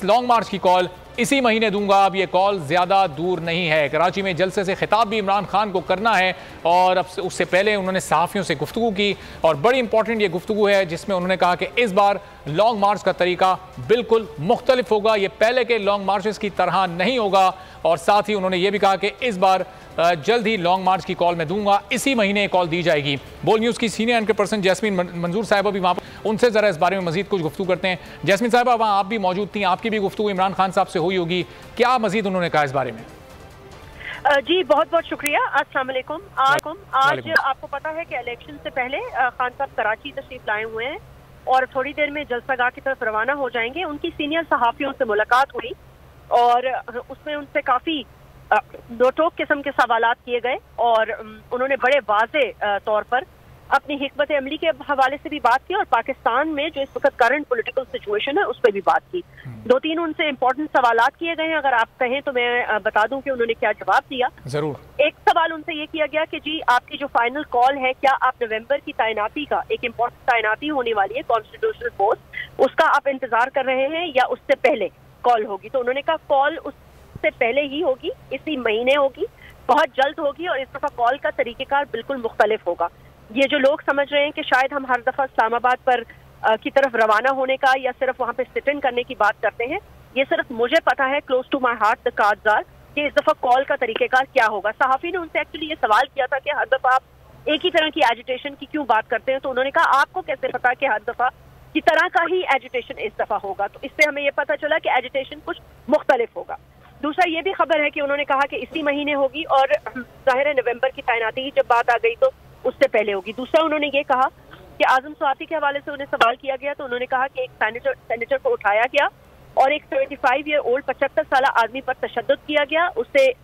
Long मार्च की call इसी महीने दूंगा। अब ये कॉल ज़्यादा दूर नहीं है। कराची में जलसे से खिताब भी इमरान खान को करना है और अब उससे पहले उन्होंने सहाफ़ियों से गुफ्तगू की और बड़ी इंपॉर्टेंट ये गुफ्तगू है जिसमें उन्होंने कहा कि इस बार लॉन्ग मार्च का तरीका बिल्कुल मुख्तलिफ होगा, ये पहले के लॉन्ग मार्चेस की तरह नहीं होगा। और साथ ही उन्होंने ये भी कहा कि इस बार जल्द ही लॉन्ग मार्च की कॉल मैं दूंगा, इसी महीने कॉल दी जाएगी। बोल न्यूज़ की सीनियर एंकर पर्सन जैस्मीन मंजूर साहिबा भी वहाँ पर, उनसे ज़रा इस बारे में मजीद कुछ गुफ्तगू करते हैं। जैस्मीन साहिबा, वहाँ आप भी मौजूद थी, आपकी भी गुफ्तगू इमरान खान साहब से हुई होगी, क्या मजीद उन्होंने कहा इस बारे में? जी बहुत बहुत शुक्रिया। अस्सलाम वालेकुम। आज आपको पता है कि इलेक्शन से पहले खान साहब कराची तशरीफ लाए हुए हैं और थोड़ी देर में जलसागाह की तरफ रवाना हो जाएंगे। उनकी सीनियर सहाफ़ियों से मुलाकात हुई और उसमें उनसे काफ़ी नोटोक किस्म के सवालात किए गए और उन्होंने बड़े वाज़े तौर पर अपनी हिकमत अमली के हवाले से भी बात की और पाकिस्तान में जो इस वक्त करंट पॉलिटिकल सिचुएशन है उस पर भी बात की। दो तीन उनसे इम्पोर्टेंट सवालात किए गए हैं, अगर आप कहें तो मैं बता दूं कि उन्होंने क्या जवाब दिया। जरूर। एक सवाल उनसे ये किया गया कि जी आपकी जो फाइनल कॉल है, क्या आप नवंबर की तैनाती का, एक इम्पोर्टेंट तैनाती होने वाली है कॉन्स्टिट्यूशनल फोर्स, उसका आप इंतजार कर रहे हैं या उससे पहले कॉल होगी? तो उन्होंने कहा कॉल उससे पहले ही होगी, इसी महीने होगी, बहुत जल्द होगी और इस दफा कॉल का तरीकेकार बिल्कुल मुख्तलिफ होगा। ये जो लोग समझ रहे हैं कि शायद हम हर दफा इस्लामाबाद पर की तरफ रवाना होने का या सिर्फ वहाँ पे सिट इन करने की बात करते हैं, ये सिर्फ मुझे पता है, close to my heart the cards are, कि इस दफा कॉल का तरीकेकार क्या होगा। सहाफी ने उनसे एक्चुअली ये सवाल किया था कि हर दफा आप एक ही तरह की एजिटेशन की क्यों बात करते हैं, तो उन्होंने कहा आपको कैसे पता कि हर दफा की तरह का ही एजिटेशन इस दफा होगा? तो इससे हमें ये पता चला कि एजिटेशन कुछ मुख्तलिफ होगा। दूसरा ये भी खबर है कि उन्होंने कहा कि इसी महीने होगी और जाहिर है नवंबर की तैनाती की जब बात आ गई तो उससे पहले होगी। दूसरा उन्होंने ये कहा कि आजम स्वाति के हवाले से उन्हें सवाल किया गया तो उन्होंने कहा कि एक सेनेटर को उठाया गया और एक 75 ईयर ओल्ड 75 साल आदमी पर तशद्दुद किया गया, उसे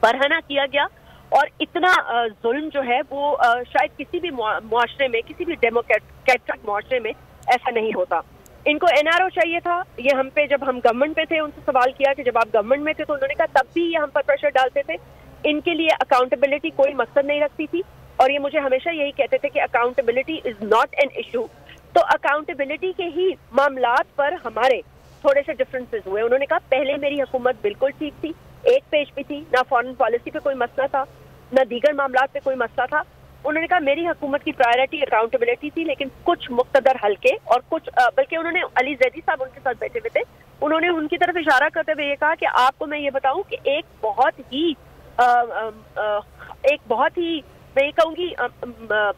बरहना किया गया और इतना जुल्म जो है वो शायद किसी भी मुआशरे में, किसी भी डेमोक्रेटिक मुआशरे में ऐसा नहीं होता। इनको NRO चाहिए था। ये हम पे, जब हम गवर्नमेंट पे थे, उनसे सवाल किया कि जब आप गवर्नमेंट में थे तो उन्होंने कहा तब भी ये हम पर प्रेशर डालते थे, इनके लिए अकाउंटेबिलिटी कोई मकसद नहीं रखती थी और ये मुझे हमेशा यही कहते थे कि accountability is not an issue. तो अकाउंटेबिलिटी के ही मामलात पर हमारे थोड़े से डिफरेंसेस हुए। उन्होंने कहा पहले मेरी हुकूमत बिल्कुल ठीक थी, एक पेज पे थी, ना फॉरेन पॉलिसी पे कोई मसला था, ना दीगर मामलात पे कोई मसला था। उन्होंने कहा मेरी हुकूमत की प्रायोरिटी अकाउंटेबिलिटी थी, लेकिन कुछ मुक्तदर हल्के और कुछ बल्कि उन्होंने अली जैदी साहब उनके साथ बैठे हुए थे, उन्होंने उनकी तरफ इशारा करते हुए ये कहा कि आपको मैं ये बताऊं कि एक बहुत ही मैं ये कहूँगी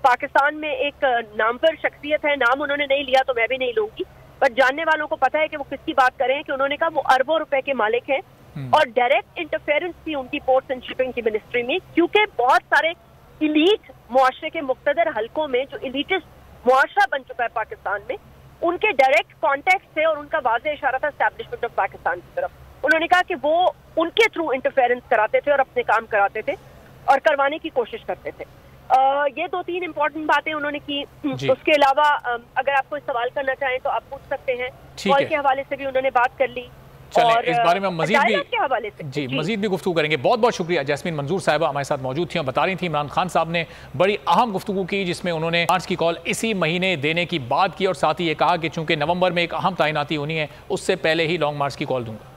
पाकिस्तान में एक नामवर शख्सियत है, नाम उन्होंने नहीं लिया तो मैं भी नहीं लूंगी, पर जानने वालों को पता है कि वो किसकी बात कर रहे हैं, कि उन्होंने कहा वो अरबों रुपए के मालिक हैं और डायरेक्ट इंटरफेरेंस थी उनकी पोर्ट्स एंड शिपिंग की मिनिस्ट्री में, क्योंकि बहुत सारे इलीट मुआशरे के मुक्तदर हलकों में जो इलीटिस्ट मुआशरा बन चुका है पाकिस्तान में, उनके डायरेक्ट कॉन्टेक्ट थे और उनका वाज़ेह इशारा था एस्टैब्लिशमेंट ऑफ पाकिस्तान की तरफ। उन्होंने कहा कि वो उनके थ्रू इंटरफेरेंस कराते थे और अपने काम कराते थे और करवाने की कोशिश करते थे। ये दो तीन इंपॉर्टेंट बातें उन्होंने की। उसके अलावा अगर आप कोई सवाल करना चाहें तो आप पूछ सकते हैं। कॉल के हवाले से भी उन्होंने बात कर ली और इस बारे में मजीद भी मजीद भी गुफ्तगू करेंगे। बहुत बहुत शुक्रिया। जैस्मीन मंजूर साहिबा हमारे साथ मौजूद थी और बता रही थी इमरान खान साहब ने बड़ी अहम गुफ्तगू की जिसमें उन्होंने मार्च की कॉल इसी महीने देने की बात की और साथ ही ये कहा कि चूंकि नवंबर में एक अहम तैनाती होनी है उससे पहले ही लॉन्ग मार्च की कॉल दूंगा।